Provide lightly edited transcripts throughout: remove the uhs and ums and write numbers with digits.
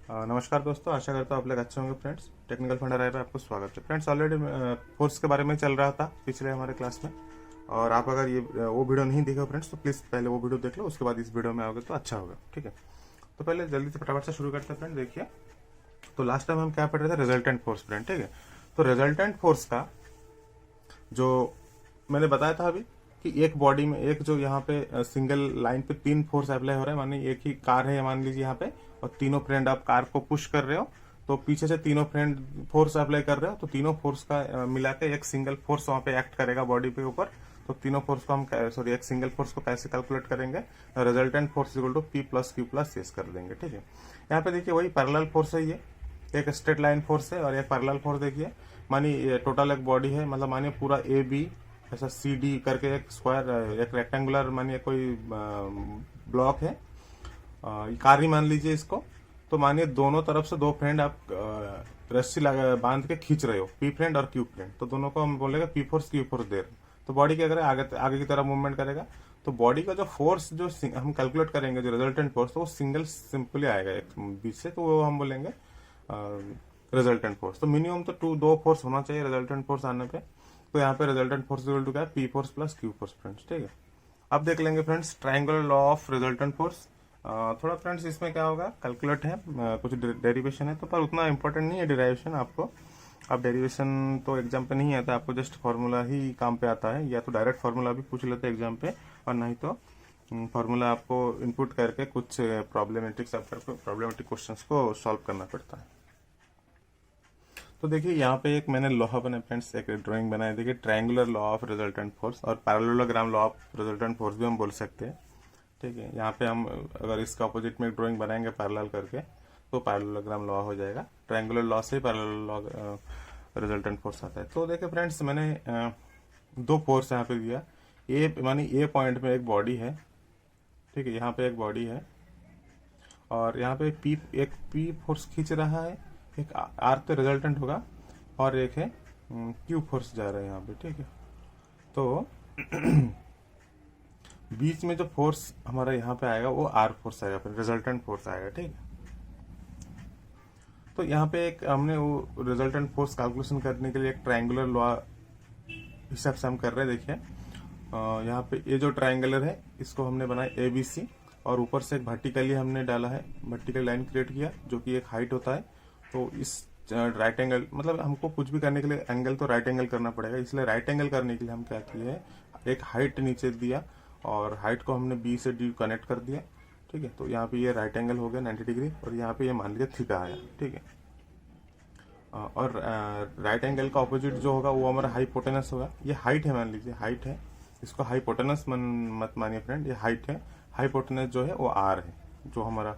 नमस्कार दोस्तों, आशा करता हूँ आप लोग अच्छे होंगे। फ्रेंड्स, टेक्निकल फंडा राय पे आपको स्वागत है। फ्रेंड्स, ऑलरेडी फोर्स के बारे में चल रहा था पिछले हमारे क्लास में, और आप अगर ये वो वीडियो नहीं देखो फ्रेंड्स तो प्लीज़ पहले वो वीडियो देख लो, उसके बाद इस वीडियो में आओगे तो अच्छा होगा। ठीक है, तो पहले जल्दी से फटाफट से शुरू करते हैं। फ्रेंड देखिए, तो लास्ट टाइम हम क्या पढ़ रहे थे, रिजल्टेंट फोर्स। फ्रेंड ठीक है, तो रिजल्टेंट फोर्स का जो मैंने बताया था अभी कि एक बॉडी में एक जो यहाँ पे सिंगल लाइन पे तीन फोर्स अप्लाई हो रहा है। मानिए एक ही कार है मान लीजिए यहाँ पे, और तीनों फ्रेंड आप कार को पुश कर रहे हो, तो पीछे से तीनों फ्रेंड फोर्स अप्लाई कर रहे हो, तो तीनों फोर्स का मिला के एक सिंगल फोर्स वहां पे एक्ट करेगा बॉडी पे ऊपर। तो तीनों फोर्स को हम सॉरी एक सिंगल फोर्स को कैसे कैलकुलेट करेंगे, resultant force equal to P plus Q plus S कर देंगे। ठीक है, यहाँ पे देखिए वही पैरेलल फोर्स है, ये एक स्ट्रेट लाइन फोर्स है और एक पैरेलल फोर्स। देखिए मानिए टोटल एक बॉडी है, मतलब मानिए पूरा ए बी ऐसा सी डी करके एक स्क्वायर एक रेक्टेंगुलर मानिए कोई ब्लॉक है, कार ही मान लीजिए इसको। तो मानिए दोनों तरफ से दो फ्रेंड आप रस्सी लगा बांध के खींच रहे हो, पी फ्रेंड और क्यू फ्रेंड, तो दोनों को हम बोलेगा पी फोर्स क्यू फोर्स दे रहे। तो बॉडी क्या करेगा, आगे आगे की तरफ मूवमेंट करेगा। तो बॉडी का जो फोर्स जो हम कैलकुलेट करेंगे, जो रिजल्टेंट फोर्स, तो वो सिंगल सिंपली आएगा एक बीच से, तो वो हम बोलेंगे रिजल्टेंट फोर्स। तो मिनिमम तो दो फोर्स होना चाहिए रिजल्टेंट फोर्स आने पे। तो यहाँ पे रिजल्टेंट फोर्स इक्वल टू क्या है, P force plus Q force. Friends ठीक है, अब देख लेंगे friends triangular law of resultant force. थोड़ा फ्रेंड्स इसमें क्या होगा, कैलकुलेट है, कुछ डेरिवेशन है, तो पर उतना इंपॉर्टेंट नहीं है डेरिवेशन आपको। अब डेरिवेशन तो एग्जाम पे नहीं आता, आपको जस्ट फार्मूला ही काम पे आता है, या तो डायरेक्ट फार्मूला भी पूछ लेते हैं एग्जाम पे, और नहीं तो फार्मूला आपको इनपुट करके कुछ प्रॉब्लमेटिक क्वेश्चंस को सॉल्व करना पड़ता है। तो देखिए यहाँ पे एक मैंने लोहा बना फ्रेंड्स, एक ड्राइंग बनाई। देखिए triangular law of resultant force, और parallelogram law of resultant force भी हम बोल सकते हैं। ठीक है, यहाँ पे हम अगर इसका अपोजिट में एक ड्राइंग बनाएंगे पैरेलल करके, तो पैरेललोग्राम लॉ हो जाएगा। ट्रायंगुलर लॉ से पैरेलल लॉ रिजल्टेंट फोर्स आता है। तो देखिए फ्रेंड्स, मैंने दो फोर्स यहाँ पे दिया। ए मानी ए पॉइंट में एक बॉडी है, ठीक है, यहाँ पे एक बॉडी है, और यहाँ पे एक पी फोर्स खींच रहा है, एक आर पे रिजल्टेंट होगा, और एक है क्यू फोर्स जा रहा है यहाँ पे। ठीक है, तो बीच में जो फोर्स हमारा यहाँ पे आएगा वो आर फोर्स आएगा, फिर रिजल्टेंट फोर्स आएगा। ठीक है, तो यहाँ पे एक हमने वो रिजल्टेंट फोर्स कैलकुलेशन करने के लिए एक ट्रायंगुलर लॉ हिसाब से हम कर रहे हैं। देखिए यहाँ पे ये जो ट्रायंगुलर है इसको हमने बनाया ए बी सी, और ऊपर से एक वर्टिकली हमने डाला है, वर्टिकल लाइन क्रिएट किया जो कि एक हाइट होता है। तो इस राइट एंगल, मतलब हमको कुछ भी करने के लिए एंगल तो राइट एंगल करना पड़ेगा, इसलिए राइट एंगल करने के लिए हम क्या किए हैं, एक हाइट नीचे दिया, और हाइट को हमने बी से डी कनेक्ट कर दिया। ठीक है, तो यहाँ पे ये राइट एंगल हो गया 90 डिग्री, और यहाँ पे ये मान लीजिए थीटा आया। ठीक है, और राइट एंगल का ऑपोजिट जो होगा वो हमारा हाइपोटेनस होगा। ये हाइट है, मान लीजिए हाइट है, इसको हाइपोटेनस मत मानिए फ्रेंड, ये हाइट है। हाइपोटेनस जो है वो आर है, जो हमारा,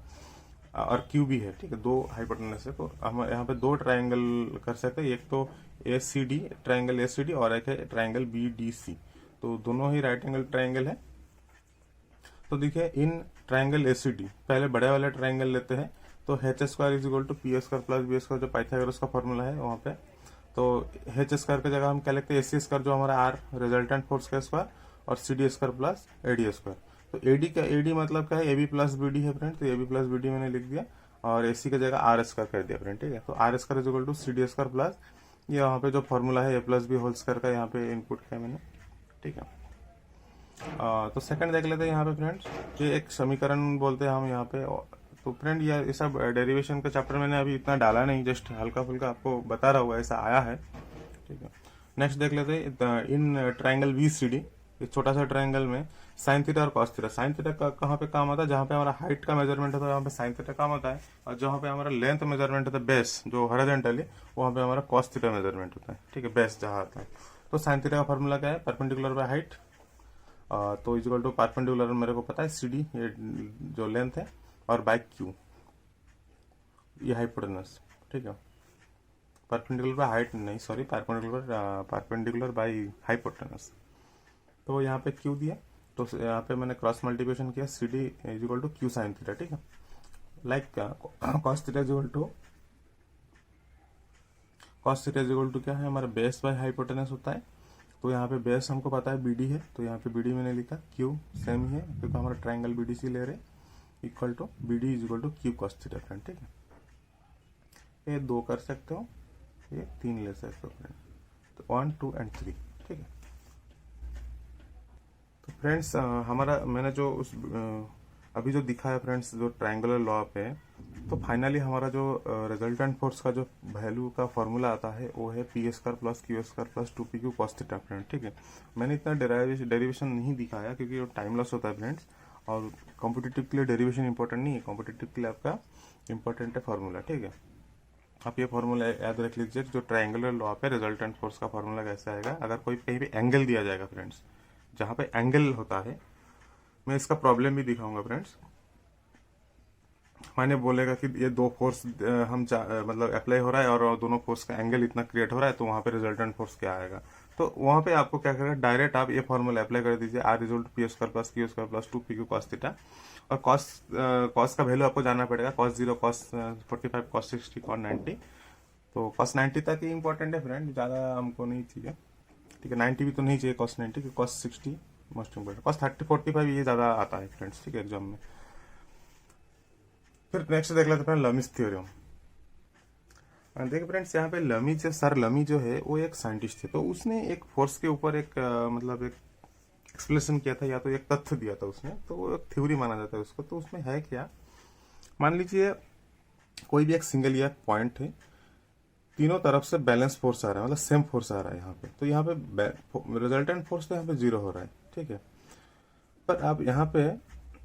और क्यू भी है। ठीक है, दो हाइपोटेनस है, तो हम यहाँ पे दो ट्रायंगल कर सकते हैं, एक तो A C D, triangle A C D, और एक है ट्रायंगल बी डी सी। तो दोनों ही राइट एंगल ट्रायंगल है। तो देखिए in triangle A C D, पहले बड़े वाले ट्रायंगल लेते हैं, तो H square is equal to P square plus B square, जो पाइथागोरस का फॉर्मूला है वहाँ पे। तो एच स्क्वायर की जगह हम क्या लिखते हैं, ए सी स्क्वायर जो हमारा आर रिजल्टेंट फोर्स का स्क्वायर, और C D square plus A D square. तो एडी का एडी मतलब क्या है, A B plus B D है फ्रेंड, तो A B plus B D मैंने लिख दिया, और ए सी की जगह आर स्क्वायर कर दिया फ्रेंड। ठीक है, तो R square is equal to C D square plus, ये वहाँ पे जो फॉर्मूला है A plus B whole square का यहाँ पे इनपुट किया मैंने। ठीक है, तो सेकंड देख लेते हैं यहाँ पे फ्रेंड्स, ये एक समीकरण बोलते हैं हम यहाँ पे। तो फ्रेंड ये सब डेरिवेशन का चैप्टर मैंने अभी इतना डाला नहीं, जस्ट हल्का फुल्का आपको बता रहा हुआ, ऐसा आया है। ठीक है, नेक्स्ट देख लेते हैं in triangle B C D, इस छोटा सा ट्रायंगल में साइन थीटा और कॉस थीटा। साइन थीटा का कहाँ पे काम आता है, जहाँ पे हमारा हाइट का मेजरमेंट होता है वहाँ पे साइन थीटा काम आता है, और जहाँ पे हमारा लेंथ मेजरमेंट होता है बेस जो हॉरिजॉन्टली, वहाँ पे हमारा कॉस थीटा मेजरमेंट होता है। ठीक है, बेस जहाँ आता है। तो साइन थीटा का फॉर्मूला क्या है, परपेंडिकुलर बाय हाइट, तो इक्वल टू परपेंडिकुलर मेरे को पता है सी डी, ये जो लेंथ है, और बाय क्यू, ये हाइपोटेनस। ठीक है, परपेंडिकुलर बाय हाइट नहीं, सॉरी, परपेंडिकुलर बाय हाइपोटेनस। तो यहाँ पे क्यू दिया, तो यहाँ पे मैंने क्रॉस मल्टीप्लिकेशन किया, C D is equal to Q sine theta. ठीक है, like cos theta is equal to क्या है, हमारा बेस बाय हाइपोटेनस होता है। तो यहाँ पे बेस हमको पता है बीडी है, तो यहाँ पे बीडी मैंने लिखा, क्यू सेम ही है क्योंकि हमारा ट्रायंगल बीडीसी ले रहे, equal to BD is equal to Q cos theta friend. ठीक है, ये 2 कर सकते हो, ये 3 ले सकते हो फ्रेंड्स। तो 1 2 एंड 3, ठीक है। तो फ्रेंड्स हमारा मैंने जो उस अभी जो दिखा है फ्रेंड्स जो ट्रायंगुलर लॉ पे, तो फाइनली हमारा जो रिजल्टेंट फोर्स का जो वैल्यू का फॉर्मूला आता है वो है P square plus Q square plus 2pq cos theta friend, ठीक है। मैंने इतना डेरिवेशन नहीं दिखाया क्योंकि वो टाइम लॉस होता है फ्रेंड्स, और कॉम्पिटिटिव के लिए डेरिवेशन इंपॉर्टेंट नहीं है, कॉम्पिटिटिव के लिए आपका इंपॉर्टेंट है फॉर्मूला, ठीक है। आप ये फॉर्मूला याद रख लीजिए, जो ट्रायंगुलर लॉ पे रिजल्टेंट फोर्स का फॉर्मूला कैसे आएगा। अगर कोई कहीं पे एंगल दिया जाएगा फ्रेंड्स, जहां पे एंगल होता है, मैं इसका प्रॉब्लम भी दिखाऊंगा फ्रेंड्स। मैंने बोलेगा कि ये 2 फोर्स मतलब अप्लाई हो रहा है और दोनों फोर्स का एंगल इतना क्रिएट हो रहा है, तो वहां पे रिजल्टेंट फोर्स क्या आएगा। तो वहां पे आपको क्या करेगा, डायरेक्ट आप ये फॉर्मूला अप्लाई कर दीजिए, R result P square plus Q square plus 2pq cos theta. और कॉस का वैल्यू आपको जानना पड़ेगा, cos 0 cos 45 cos 60 cos 90। तो cos 90 तक ही इंपॉर्टेंट है फ्रेंड, ज्यादा हमको नहीं चाहिए, ठीक है। 90 भी तो नहीं चाहिए cos 90, क्योंकि cos 60 मोस्ट इंपॉर्टेंट, cos 30 45 ये ज्यादा आता है फ्रेंड्स, ठीक है, एग्जाम में। फिर नेक्स्ट देख लेते हैं लमीज थ्योरम। देखिए फ्रेंड्स, यहाँ पे सर लमी जो है वो एक साइंटिस्ट थे, तो उसने एक फोर्स के ऊपर एक मतलब एक एक्सप्लेनेशन किया था, या तो एक तथ्य दिया था उसने, तो वो एक थ्योरी माना जाता है उसको। तो उसमें है क्या, मान लीजिए कोई भी एक सिंगल या पॉइंट है, तीनों तरफ से बैलेंस फोर्स आ रहा है, मतलब सेम फोर्स आ रहा है यहाँ पे, तो यहाँ पे रिजल्टेंट फोर्स तो यहाँ पे 0 हो रहा है, ठीक है। पर आप यहाँ पे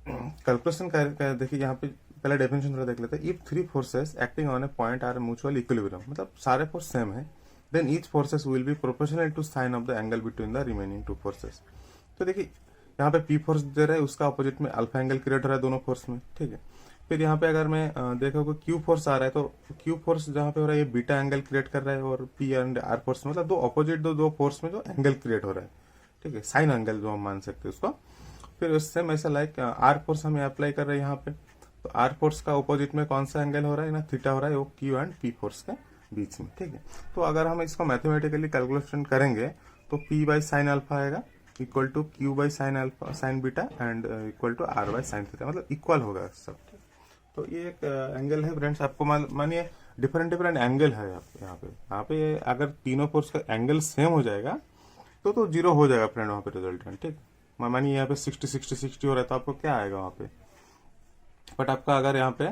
कैलकुलेशन कर देखिए, यहाँ पे पहले डेफिनेशन थोड़ा देख लेते हैं। If 3 forces acting on a point are mutual equilibrium, मतलब सारे फोर्स सेम है, then each forces will be proportional to sine of the angle between the remaining 2 forces. तो देखिए यहाँ पे पी फोर्स दे रहा है, उसका अपोजिट में अल्फा एंगल क्रिएट हो रहा है दोनों फोर्स में, ठीक है। फिर यहाँ पे अगर मैं देखो कि क्यू फोर्स आ रहा है, तो क्यू फोर्स जहाँ पे हो रहा है ये बीटा एंगल क्रिएट कर रहा है, और पी एंड आर फोर्स मतलब दो अपोजिट दो फोर्स में जो एंगल क्रिएट हो रहा है, ठीक है, साइन एंगल जो हम मान सकते हैं उसको। फिर उससे ऐसा लाइक आर फोर्स हम अप्लाई कर रहे हैं यहाँ पे, तो आर फोर्स का ऑपोजिट में कौन सा एंगल हो रहा है ना, थीटा हो रहा है, वो क्यू एंड पी फोर्स के बीच में, ठीक है। तो अगर हम इसको मैथमेटिकली कैलकुलेशन करेंगे, तो पी बाई साइन अल्फा आएगा equal to Q by sine alpha sine beta and equal to R by sine theta, मतलब इक्वल होगा सब। तो ये एक एंगल है फ्रेंड्स, आपको मानिए डिफरेंट एंगल है यहाँ पे अगर तीनों फोर्स का एंगल सेम हो जाएगा तो 0 हो जाएगा फ्रेंड वहाँ पे रिजल्टेंट, ठीक। मानिए यहाँ पे 60 60 60 हो रहा है, तो आपको क्या आएगा वहाँ पे। बट आपका अगर यहाँ पे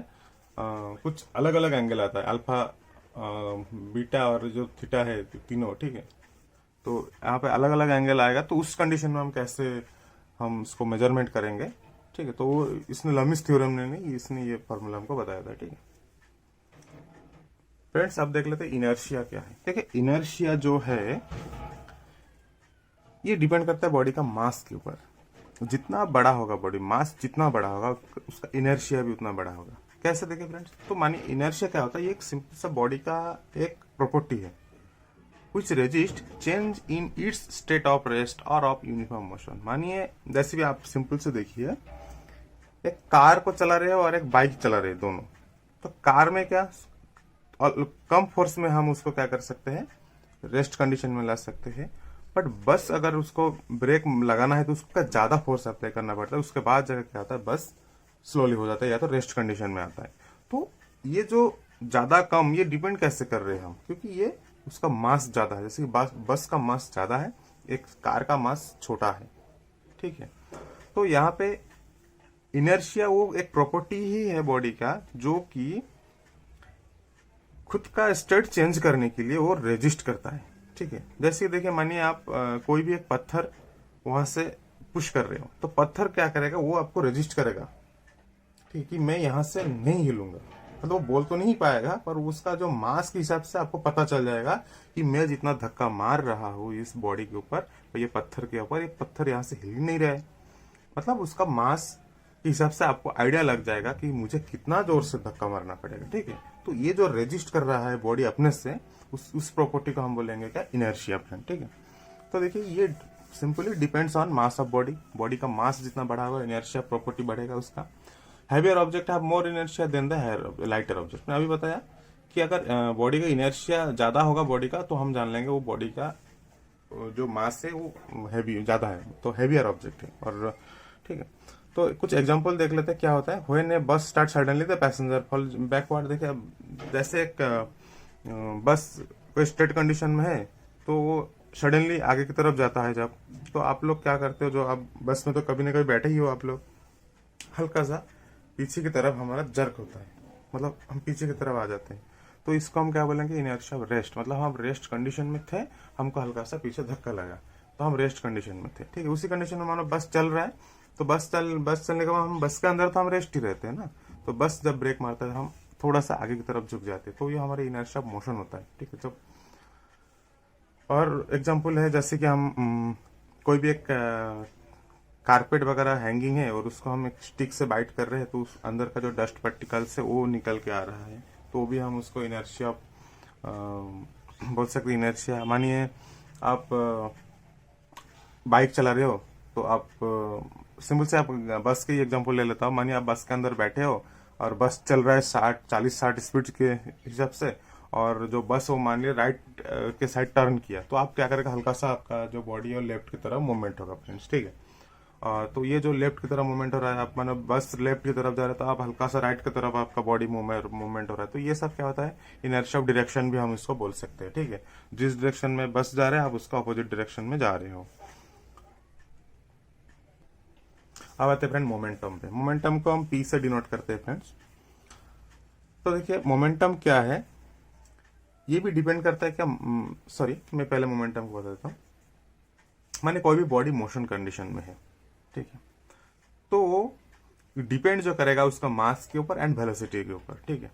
कुछ अलग अलग एंगल आता है, अल्फा बीटा और जो थीटा है तीनों, ठीक है, तो यहाँ पे अलग अलग एंगल आएगा, तो उस कंडीशन में हम कैसे हम इसको मेजरमेंट करेंगे, ठीक है। तो वो इसने लमीज थ्योरम ने नहीं, इसने ये फॉर्मूला हमको बताया था, ठीक है फ्रेंड्स। अब देख लेते हैं इनर्शिया क्या है। देखिए इनर्शिया जो है ये डिपेंड करता है बॉडी का मास के ऊपर। जितना बड़ा होगा बॉडी मास, जितना बड़ा होगा उसका इनर्शिया भी उतना बड़ा होगा। कैसे देखिए फ्रेंड्स, तो मानिए इनर्शिया क्या होता है, ये एक सिंपल सा बॉडी का एक प्रॉपर्टी है which resist change in its state of rest or of uniform motion। मानिए जैसे भी आप सिंपल से देखिए, एक कार को चला रहे हो और एक बाइक चला रहे दोनों, तो कार में क्या और कम फोर्स में हम उसको क्या कर सकते हैं, रेस्ट कंडीशन में ला सकते हैं। बट बस अगर उसको ब्रेक लगाना है तो उसका ज्यादा फोर्स अप्लाई करना पड़ता है, उसके बाद जगह क्या आता है, बस स्लोली हो जाता है या तो रेस्ट कंडीशन में आता है। तो ये जो ज्यादा कम, ये डिपेंड कैसे कर रहे हैं हम, क्योंकि ये उसका मास ज्यादा है, जैसे कि बस का मास ज्यादा है, एक कार का मास छोटा है, ठीक है। तो यहाँ पे इनर्शिया वो एक प्रॉपर्टी ही है बॉडी का, जो कि खुद का स्टेट चेंज करने के लिए वो रेजिस्ट करता है, ठीक है। जैसे देखिए मानिए आप कोई भी एक पत्थर वहां से पुश कर रहे हो, तो पत्थर क्या करेगा, वो आपको रेजिस्ट करेगा, ठीक है, मैं यहां से नहीं हिलूंगा, मतलब वो बोल तो नहीं पाएगा, पर उसका जो मास के हिसाब से आपको पता चल जाएगा कि मैं जितना धक्का मार रहा हूँ इस बॉडी के ऊपर, ये पत्थर के ऊपर, ये पत्थर यहाँ से हिल नहीं रहा है, मतलब उसका मास के हिसाब से आपको आइडिया लग जाएगा कि मुझे कितना जोर से धक्का मारना पड़ेगा, ठीक है। तो ये जो रेजिस्ट कर रहा है बॉडी अपने से, उस प्रॉपर्टी को हम बोलेंगे क्या, इनर्शिया फ्रेंड, ठीक है। तो देखिए ये simply depends on mass of body का मास जितना बढ़ा होगा इनर्शिया प्रॉपर्टी बढ़ेगा उसका। Heavier object have more inertia than the lighter object. मैं अभी बताया कि अगर बॉडी का इनर्शिया ज्यादा होगा बॉडी का, तो हम जान लेंगे वो बॉडी का जो मास है वो हैवी ज्यादा है, तो हैवियर ऑब्जेक्ट है, और ठीक है। तो कुछ एग्जांपल देख लेते हैं क्या होता है। व्हेन ए बस start suddenly the passenger fall backward. देखिए अब जैसे एक बस कोई स्ट्रेट कंडीशन में है तो वो सडनली आगे की तरफ जाता है जब, तो आप लोग क्या करते हो, जो आप बस में तो कभी ना कभी बैठे ही हो आप लोग, हल्का सा पीछे की तरफ हमारा जर्क होता है, मतलब हम पीछे की तरफ आ जाते हैं। तो इसको हम क्या बोलेंगे, इनर्शिया रेस्ट, मतलब हम रेस्ट कंडीशन में थे, हमको हल्का सा पीछे धक्का लगा तो हम रेस्ट कंडीशन में थे, ठीक है। उसी कंडीशन में मानो बस चल रहा है, तो बस चलने के बाद हम बस के अंदर तो हम रेस्ट ही रहते हैं ना, तो बस जब ब्रेक मारता है हम थोड़ा सा आगे की तरफ झुक जाते हैं, तो ये हमारे इनर्शिया मोशन होता है, ठीक है। जब और एग्जाम्पल है जैसे कि हम कोई भी एक कारपेट वगैरह हैंगिंग है और उसको हम एक स्टिक से बाइट कर रहे हैं, तो उस अंदर का जो डस्ट पार्टिकल्स है वो निकल के आ रहा है, तो भी हम उसको इनर्शिया बोल सकते हैं। इनर्शिया मानिए आप बाइक चला रहे हो, तो आप सिंपल से आप बस की एग्जांपल ले लेता हूँ। मानिए आप बस के अंदर बैठे हो और बस चल रहा है 40-60 स्पीड के हिसाब से, और जो बस वो मान लिया राइट के साइड टर्न किया, तो आप क्या करेगा, हल्का सा आपका जो बॉडी है लेफ्ट की तरफ मूवमेंट होगा फ्रेंड्स, ठीक है। तो ये जो लेफ्ट की तरफ मूवमेंट हो रहा है, आप मानो बस लेफ्ट की तरफ जा रहा है तो आप हल्का सा राइट की तरफ आपका बॉडी मूवमेंट हो रहा है, तो ये सब क्या होता है, इनर्शिया ऑफ डायरेक्शन भी हम इसको बोल सकते हैं, ठीक है। जिस डायरेक्शन में बस जा रहे हैं आप उसका अपोजिट डायरेक्शन में जा रहे हो। अब आते हैं फ्रेंड मोमेंटम पे। मोमेंटम को हम पी से डिनोट करते हैं फ्रेंड्स। तो देखिए मोमेंटम क्या है, ये भी डिपेंड करता है क्या, सॉरी मैं पहले मोमेंटम को बता देता हूँ। माने कोई भी बॉडी मोशन कंडीशन में है, ठीक है, तो डिपेंड जो करेगा उसका मास के ऊपर एंड वेलोसिटी के ऊपर, ठीक है।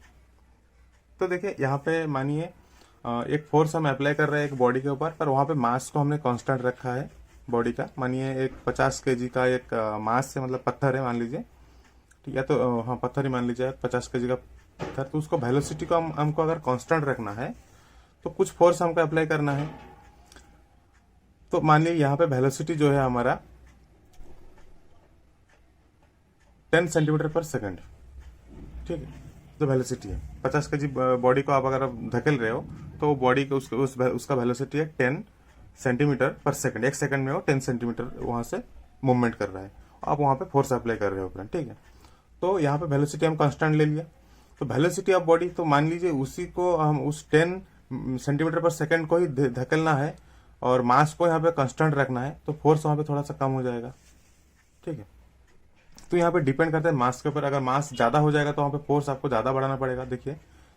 तो देखिए यहाँ पे मानिए एक फोर्स हम अप्लाई कर रहे हैं एक बॉडी के ऊपर, पर वहां पे मास को हमने कांस्टेंट रखा है बॉडी का। मानिए एक 50 केजी का एक मास से, मतलब पत्थर है मान लीजिए, ठीक है, तो हाँ पत्थर ही मान लीजिए 50 केजी का पत्थर, तो उसको वेलोसिटी को हमको अगर कांस्टेंट रखना है तो कुछ फोर्स हमको अप्लाई करना है। तो मान लीजिए यहाँ पे वेलोसिटी जो है हमारा 10 सेंटीमीटर पर सेकंड, ठीक है। जो वेलोसिटी है 50 केजी बॉडी को आप अगर आप धकेल रहे हो, तो बॉडी को उसका वेलोसिटी है 10 सेंटीमीटर पर सेकंड, एक सेकंड में वो 10 सेंटीमीटर वहां से मूवमेंट कर रहा है, आप वहां पे फोर्स अप्लाई कर रहे हो फ्रेंड, ठीक है। तो यहाँ पे वेलोसिटी हम कांस्टेंट ले लिया, तो वेलोसिटी ऑफ बॉडी, तो मान लीजिए उसी को हम उस 10 सेंटीमीटर पर सेकंड को ही धकेलना है और मास को यहाँ पे कांस्टेंट रखना है, तो फोर्स वहां पे थोड़ा सा कम हो जाएगा, ठीक है। तो यहाँ पे डिपेंड करता है मास के ऊपर, अगर मास ज्यादा हो जाएगा तो वहां पे फोर्स आपको ज्यादा बढ़ाना पड़ेगा। देखिए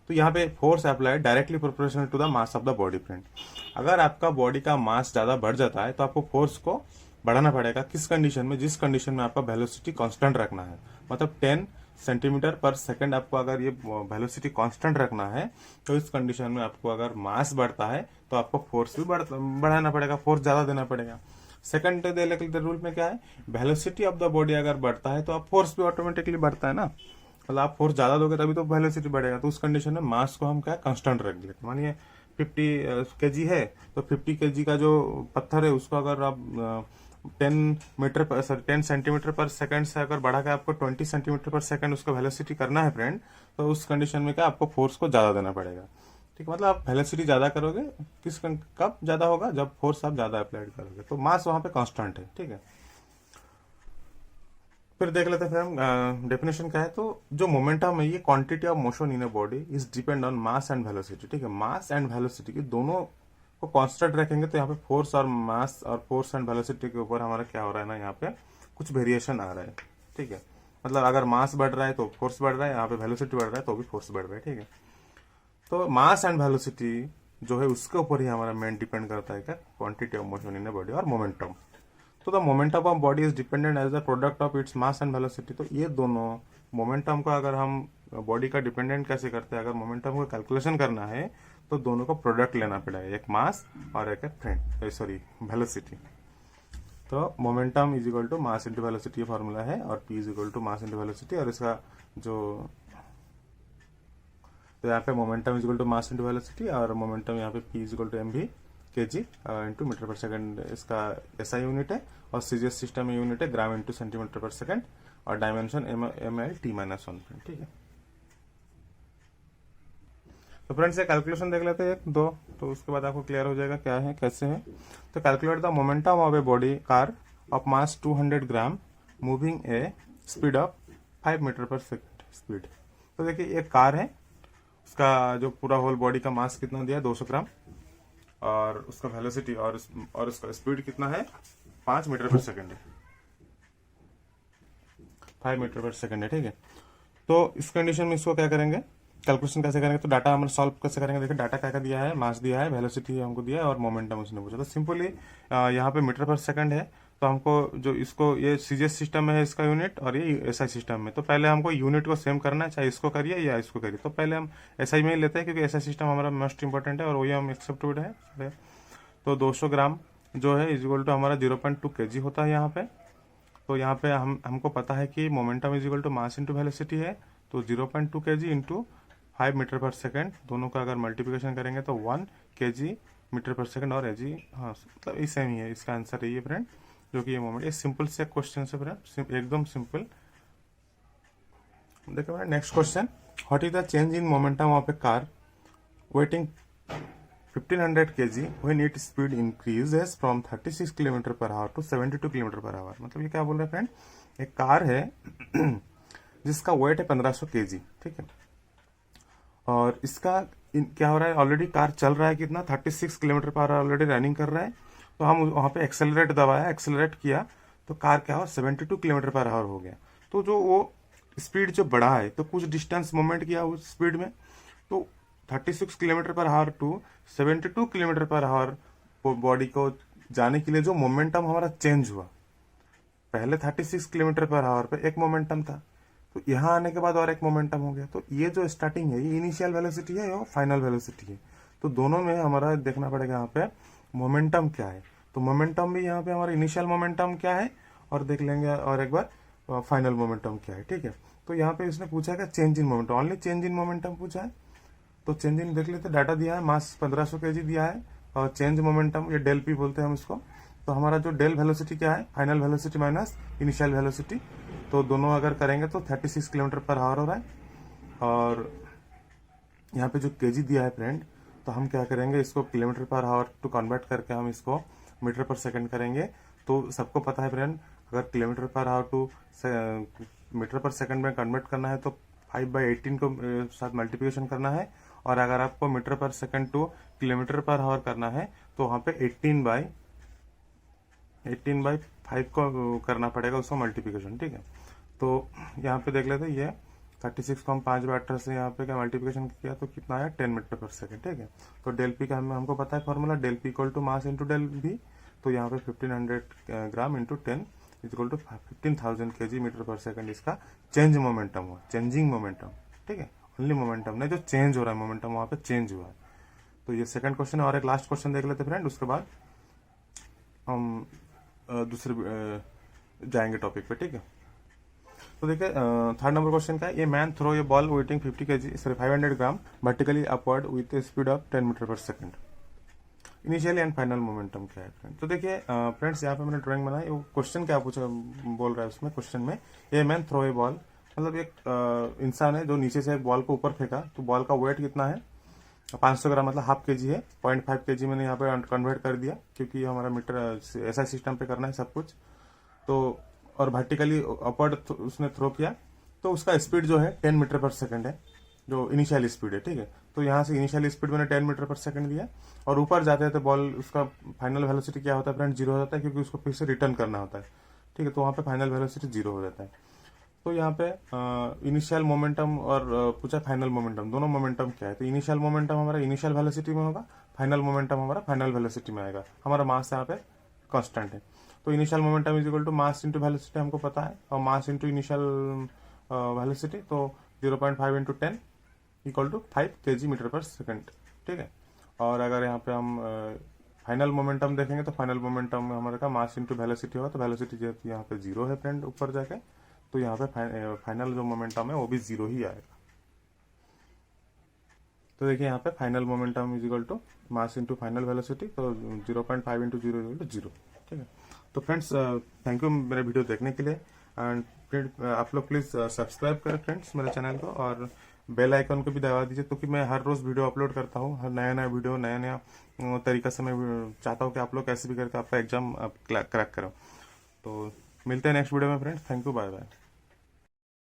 तो यहाँ पे force apply directly proportional to the mass of the body friend. अगर आपका बॉडी का मास ज्यादा बढ़ जाता है तो आपको फोर्स को बढ़ाना पड़ेगा, किस कंडीशन में, जिस कंडीशन में आपका वेलोसिटी कांस्टेंट रखना है, मतलब 10 सेंटीमीटर पर सेकंड आपको अगर ये वेलोसिटी कांस्टेंट रखना है, तो इस कंडीशन में आपको अगर मास बढ़ता है तो आपको फोर्स भी बढ़ाना पड़ेगा, फोर्स ज्यादा देना पड़ेगा। सेकंड रूल में क्या है, वेलोसिटी ऑफ द बॉडी अगर बढ़ता है तो आप फोर्स भी ऑटोमेटिकली बढ़ता है ना, मतलब आप फोर्स ज्यादा दोगे तभी तो वेलोसिटी बढ़ेगा। तो उस कंडीशन में मास को हम क्या कांस्टेंट रख देते। मानिए 50 केजी है, तो 50 केजी का जो पत्थर है उसको अगर आप 10 सेंटीमीटर पर सेकंड से अगर बढ़ा के आपको 20 सेंटीमीटर पर सेकंड उसका वेलोसिटी करना है फ्रेंड, तो उस कंडीशन में क्या आपको फोर्स को ज्यादा देना पड़ेगा, ठीक है। मतलब आप वेलोसिटी ज्यादा करोगे, कब ज्यादा होगा, जब फोर्स आप ज्यादा अप्लाई करोगे, तो मास वहां पे कांस्टेंट है, ठीक है। फिर देख लेते हैं फिर हम डेफिनेशन क्या है। तो जो मोमेंटम है ये quantity of motion in a body is depend on mass and velocity, ठीक है। मास एंड वेलोसिटी की दोनों को कांस्टेंट रखेंगे तो यहाँ पे फोर्स और मास और फोर्स एंड वेलोसिटी के ऊपर हमारा क्या हो रहा है ना, यहाँ पे कुछ वेरिएशन आ रहा है, ठीक है। मतलब अगर मास बढ़ रहा है तो फोर्स बढ़ रहा है, यहाँ पे वेलोसिटी बढ़ रहा है तो भी फोर्स बढ़ रहा है, ठीक है। तो मास एंड वेलोसिटी जो है उसके ऊपर ही हमारा मेन डिपेंड करता है क्या, quantity of motion in a body और मोमेंटम। तो the momentum of body is dependent as the product of its mass and velocity. तो ये दोनों मोमेंटम का अगर हम बॉडी का डिपेंडेंट कैसे करते हैं, अगर मोमेंटम को कैलकुलेशन करना है तो दोनों को प्रोडक्ट लेना पड़ेगा, एक मास और एक फ्रेंड वेलोसिटी। तो momentum is equal to mass into velocity formula है, और P is equal to mass into velocity, और इसका जो तो यहाँ पे momentum is equal to mass into velocity, और मोमेंटम यहाँ पे P is equal to mv kg into metre per second इसका SI यूनिट है, और सीजीएस सिस्टम में यूनिट है gram into centimetre per second, और डायमेंशन ml/t-1, ठीक है। तो फ्रेंड्स ये कैलकुलेशन देख लेते हैं एक दो, तो उसके बाद आपको क्लियर हो जाएगा क्या है कैसे है। तो calculate the momentum of a body car of mass 200 gram moving a speed of 5 metre per second speed. तो देखिए एक कार है उसका जो पूरा होल बॉडी का मास कितना दिया है 200 ग्राम, और उसका वेलोसिटी और उसका स्पीड कितना है 5 मीटर पर सेकंड है, 5 मीटर पर सेकंड है। ठीक है, तो इस कंडीशन में इसको क्या करेंगे, कैलकुलेशन कैसे करेंगे, तो डाटा हम सॉल्व कैसे करेंगे। देखिए डाटा क्या क्या दिया है, मास दिया है, वेलोसिटी हमको दिया है और मोमेंटम उसने पूछा। तो सिंपली यहाँ पे मीटर पर सेकंड है, तो हमको जो इसको ये सीजीएस सिस्टम में है इसका यूनिट और ये एसआई सिस्टम में, तो पहले हमको यूनिट को सेम करना है, चाहे इसको करिए या इसको करिए। तो पहले हम एसआई में ही लेते हैं क्योंकि एसआई सिस्टम हमारा मोस्ट इंपॉर्टेंट है और वही हम एक्सेप्टेड है। तो 200 ग्राम जो है इज इक्वल टू हमारा 0.2 kg होता है यहाँ पे। तो यहाँ पे हमको पता है कि momentum is equal to mass into velocity है, तो 0.2 kg into 5 metre per second, दोनों का अगर मल्टीप्लिकेशन करेंगे तो 1 kg मीटर पर सेकंड और एजी, हाँ मतलब ये सेम ही है, इसका आंसर यही है फ्रेंड, जो कि ये मोमेंट। ये सिंपल से क्वेश्चन है फ्रेंड, एकदम सिंपल। देखिए friend next question, what is the change in momentum of A car waiting 1500 kg when its speed increases from 36 km per hour to 72 km per hour। मतलब ये क्या बोल रहे हैं फ्रेंड, एक कार है जिसका वेट है 1500 kg, ठीक है, और इसका क्या हो रहा है, ऑलरेडी कार चल रहा है कितना 36 kilometre per our already running कर रहा है। तो हम वहां पे एक्सेलरेट दबाया, एक्सेलरेट किया तो कार क्या हुआ 72 किलोमीटर पर आवर हो गया। तो जो वो स्पीड जो बढ़ा है तो कुछ डिस्टेंस मूवमेंट किया उस स्पीड में, तो 36 kilometre per hour to 72 kilometre per hour body को जाने के लिए जो मोमेंटम हमारा चेंज हुआ, पहले 36 किलोमीटर पर आवर पे एक मोमेंटम था, तो यहाँ आने के बाद और एक मोमेंटम हो गया। तो ये जो स्टार्टिंग है ये इनिशियल वेलोसिटी है और फाइनल वेलोसिटी है, तो दोनों में हमारा देखना पड़ेगा यहाँ पे मोमेंटम क्या है। तो मोमेंटम भी यहाँ पे हमारा इनिशियल मोमेंटम क्या है और देख लेंगे और एक बार फाइनल मोमेंटम क्या है। ठीक है, तो यहाँ पे इसने पूछा क्या, change in momentum, only change in momentum पूछा है। तो चेंज इन देख लेते, डाटा दिया है, मास 1500 kg दिया है और चेंज मोमेंटम ये डेल पी बोलते हैं हम इसको। तो हमारा जो डेल वेलोसिटी क्या है, final velocity minus initial velocity, तो दोनों अगर करेंगे तो 36 किलोमीटर पर आवर हो रहा है। और यहाँ पे जो केजी दिया है फ्रेंड, तो हम क्या करेंगे, इसको kilometre per hour to convert करके हम इसको मीटर पर सेकंड करेंगे। तो सबको पता है फ्रेंड, अगर kilometre per hour to metre per second में कन्वर्ट करना है तो 5/18 को साथ मल्टीप्लिकेशन करना है, और अगर आपको metre per second two kilometre per our करना है तो वहां पे 18/5 को करना पड़ेगा उसको मल्टीप्लिकेशन। ठीक है, तो यहाँ पे देख लेते, ये 36 को हम 5/18 से यहाँ पे क्या मल्टीप्लिकेशन किया तो कितना आया 10 मीटर पर सेकंड। ठीक है, तो डेल पी का हमको पता है formula, del P equal to mass into del V. तो यहाँ पे 1500 gram into 10 equal to 15,000 kg metre per second इसका चेंज मोमेंटम हुआ, चेंजिंग मोमेंटम। ठीक है, ओनली मोमेंटम नहीं, जो चेंज हो रहा है मोमेंटम वहां पे चेंज हुआ है। तो ये सेकंड क्वेश्चन है, और एक लास्ट क्वेश्चन देख लेते फ्रेंड, उसके बाद हम दूसरे जाएंगे टॉपिक पे। ठीक है, तो देखिए थर्ड नंबर क्वेश्चन का, ये man throw a ball weighting 50 kg sorry 500 gram vertically upward with a speed of 10 metre per second, initial and final momentum क्या है फ्रेंड। तो देखिए फ्रेंड्स यहाँ पे मैंने ड्राइंग बनाई, वो क्वेश्चन क्या पूछा बोल रहा है उसमें, क्वेश्चन में a man throw a ball, मतलब एक इंसान है जो नीचे से बॉल को ऊपर फेंका, तो बॉल का वेट कितना है 500 ग्राम, मतलब हाफ kg है, 0.5 kg मैंने यहाँ पे कन्वर्ट कर दिया क्योंकि हमारा मीटर ऐसा सिस्टम पे करना है सब कुछ। तो और वर्टिकली अपवर्ड उसने थ्रो किया, तो उसका स्पीड जो है 10 मीटर पर सेकंड है, जो इनिशियल स्पीड है। ठीक है, तो यहाँ से इनिशियल स्पीड मैंने 10 मीटर पर सेकंड दिया, और ऊपर जाते हैं तो बॉल उसका फाइनल वेलोसिटी क्या होता है फ्रेंड, 0 हो जाता है क्योंकि उसको फिर से रिटर्न करना होता है। ठीक है, तो वहाँ पे फाइनल वेलोसिटी 0 हो जाता है। तो यहाँ पे इनिशियल मोमेंटम और पूछा फाइनल मोमेंटम, दोनों मोमेंटम क्या है, तो इनिशियल मोमेंटम हमारा इनिशियल वेलोसिटी में होगा, फाइनल मोमेंटम हमारा फाइनल वेलोसिटी में आएगा। हमारा मास यहाँ पे कांस्टेंट है, तो initial momentum is equal to mass into velocity हमको पता है, और मास इंटू इनिशियल वेलोसिटी, तो 0.5 into 10 equal to 5 kg metre per second. ठीक है, और अगर यहाँ पे हम फाइनल मोमेंटम देखेंगे तो फाइनल मोमेंटम हमारे का मास इंटू वेलोसिटी होगा, तो वेलोसिटी जो यहाँ पे 0 है फ्रेंड ऊपर जाके, तो यहाँ पे फाइनल जो मोमेंटम है वो भी 0 ही आएगा। तो देखिए यहाँ पे final momentum is equal to mass into final velocity, तो 0.5 इंटू 0 इक्वल टू 0। ठीक है, तो फ्रेंड्स थैंक यू मेरे वीडियो देखने के लिए, एंड फ्रेंड आप लोग प्लीज सब्सक्राइब करें फ्रेंड्स मेरे चैनल को, और बेल आइकन को भी दबा दीजिए, क्योंकि मैं हर रोज वीडियो अपलोड करता हूँ, हर नया नया वीडियो नया नया तरीका से मैं चाहता हूँ कि आप लोग कैसे भी करके आपका एग्जाम क्रैक करो। तो मिलते हैं नेक्स्ट वीडियो में friends, thank you, bye bye.